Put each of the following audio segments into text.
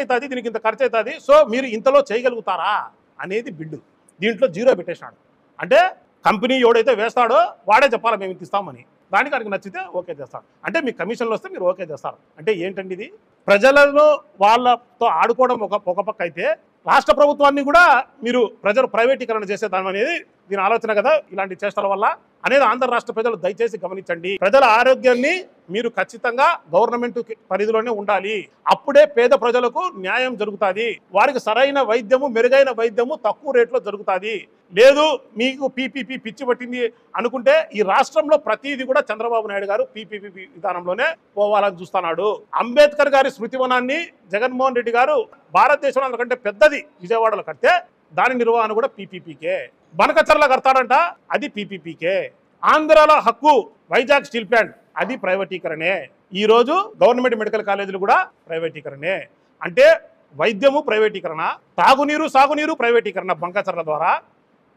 అవుతుంది, దీనికి ఇంత ఖర్చు అవుతుంది, సో మీరు ఇంతలో చేయగలుగుతారా అనేది బిడ్డు. దీంట్లో జీరో పెట్టేసినాడు. అంటే కంపెనీ ఎవడైతే వేస్తాడో వాడే చెప్పాలి మేము ఇంత ఇస్తామని. దానికి ఆయనకి నచ్చితే ఓకే చేస్తాడు. అంటే మీ కమిషన్లు వస్తే మీరు ఓకే చేస్తారు. అంటే ఏంటండి ఇది? ప్రజలను వాళ్ళతో ఆడుకోవడం ఒక పక్క అయితే, రాష్ట్ర ప్రభుత్వాన్ని కూడా మీరు ప్రజలు ప్రైవేటీకరణ చేసేదాని అనేది దీని ఆలోచన కదా. ఇలాంటి చేష్టల వల్ల అనేది ఆంధ్ర రాష్ట్ర ప్రజలు దయచేసి గమనించండి. ప్రజల ఆరోగ్యాన్ని మీరు ఖచ్చితంగా గవర్నమెంట్ పరిధిలోనే ఉండాలి. అప్పుడే పేద ప్రజలకు న్యాయం జరుగుతుంది. వారికి సరైన వైద్యము, మెరుగైన వైద్యము తక్కువ రేట్లో జరుగుతుంది. లేదు మీకు పీపీపీ పిచ్చి పట్టింది అనుకుంటే, ఈ రాష్ట్రంలో ప్రతిదీ కూడా చంద్రబాబు నాయుడు గారు పీపీపీ విధానంలోనే పోవాలని చూస్తున్నాడు. అంబేద్కర్ గారి స్మృతివనాన్ని జగన్మోహన్ రెడ్డి గారు భారతదేశంలో అందుకంటే పెద్దది విజయవాడలో కడితే దాని నిర్వహణ కూడా పీపీపీకే. బనకచర్ల కడతాడంట, అది పీపీపీకే. ఆంధ్రాలో హక్కు వైజాగ్ స్టీల్ ప్లాంట్, అది ప్రైవేటీకరణే. ఈరోజు గవర్నమెంట్ మెడికల్ కాలేజీలు కూడా ప్రైవేటీకరణే. అంటే వైద్యము ప్రైవేటీకరణ, తాగునీరు సాగునీరు ప్రైవేటీకరణ బంకచర్ల ద్వారా.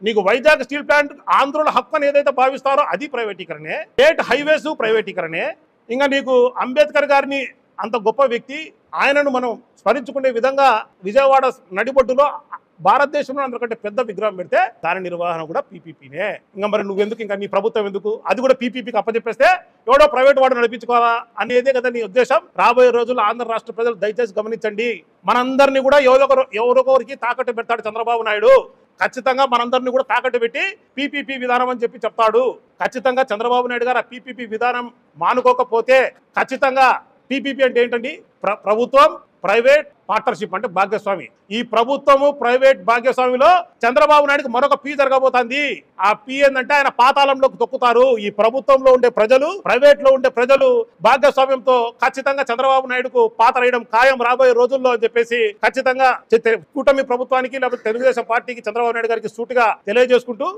నీకు వైజాగ్ స్టీల్ ప్లాంట్ ఆంధ్రుల హక్కు అని ఏదైతే భావిస్తారో అది ప్రైవేటీకరణే. State highways ప్రైవేటీకరణే. ఇంకా నీకు అంబేద్కర్ గారిని అంత గొప్ప వ్యక్తి, ఆయనను మనం స్మరించుకునే విధంగా విజయవాడ నడిబొడ్డులో భారతదేశంలో అందరికంటే పెద్ద విగ్రహం పెడితే దాని నిర్వహణ కూడా పీపీపీనే. ఇంకా మరి నువ్వెందుకు, ఇంకా నీ ప్రభుత్వం ఎందుకు? అది కూడా పీపీపీకి అప్పచెప్పేస్తే ఎవడో ప్రైవేట్ వాడు నడిపించుకోవాలా అనేదే కదా నీ ఉద్దేశం. రాబోయే రోజుల్లో ఆంధ్ర రాష్ట్ర ప్రజలు దయచేసి గమనించండి. మనందరినీ కూడా ఎవరొకరికి తాకట్టు పెడతాడు చంద్రబాబు నాయుడు. ఖచ్చితంగా మనందరినీ కూడా తాకట్టు పెట్టి పీపీపీ విధానం అని చెప్తాడు. ఖచ్చితంగా చంద్రబాబు నాయుడు గారు ఆ పీపీపీ విధానం మానుకోకపోతే, ఖచ్చితంగా పీపీపీ అంటే ఏంటండి? ప్రభుత్వం ప్రైవేట్ పార్ట్నర్షిప్, అంటే భాగ్యస్వామి. ఈ ప్రభుత్వము ప్రైవేట్ భాగ్యస్వామిలో చంద్రబాబు నాయుడుకి మరొక పీ జరగబోతుంది. ఆ పీ ఏంటంటే ఆయన పాతాళంలోకి తొక్కుతారు. ఈ ప్రభుత్వంలో ఉండే ప్రజలు, ప్రైవేట్ లో ఉండే ప్రజలు భాగస్వామ్యంతో ఖచ్చితంగా చంద్రబాబు నాయుడుకు పాతరేయడం ఖాయం రాబోయే రోజుల్లో అని చెప్పేసి ఖచ్చితంగా కూటమి ప్రభుత్వానికి లేకపోతే తెలుగుదేశం పార్టీకి, చంద్రబాబు నాయుడు గారికి సూటిగా తెలియజేసుకుంటూ